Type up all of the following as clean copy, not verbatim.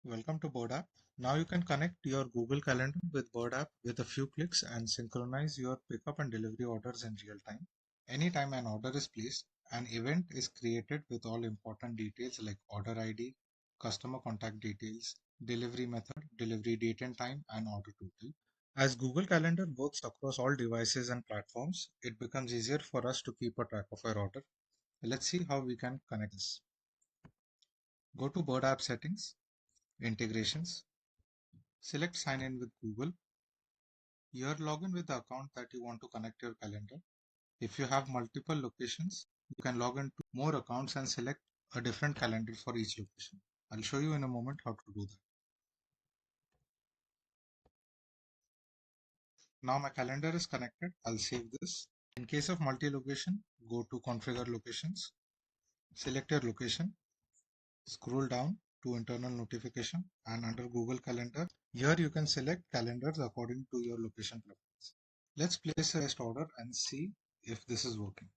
Welcome to Bird app. Now you can connect your Google Calendar with Bird app with a few clicks and synchronize your pickup and delivery orders in real time. Anytime an order is placed, an event is created with all important details like order ID, customer contact details, delivery method, delivery date and time, and order total. As Google Calendar works across all devices and platforms, it becomes easier for us to keep a track of our order. Let's see how we can connect this. Go to Bird app settings, integrations, select sign in with Google. Here log in with the account that you want to connect your calendar. If you have multiple locations, you can log into more accounts and select a different calendar for each location. I'll show you in a moment how to do that. Now my calendar is connected. I'll save this. In case of multi-location, go to configure locations, select your location, scroll down to internal notification, and under Google Calendar, here you can select calendars according to your location preference. Let's place a test order and see if this is working.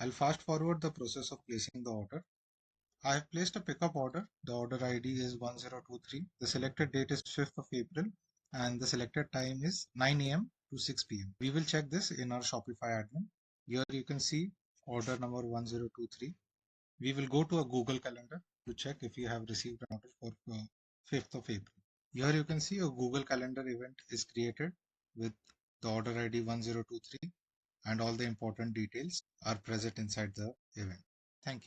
I'll fast forward the process of placing the order. I have placed a pickup order. The order ID is 1023. The selected date is 5th of April and the selected time is 9 a.m. to 6 p.m. We will check this in our Shopify admin. Here you can see order number 1023. We will go to a Google Calendar to check if you have received an order for 5th of April. Here you can see a Google Calendar event is created with the order ID 1023 and all the important details are present inside the event. Thank you.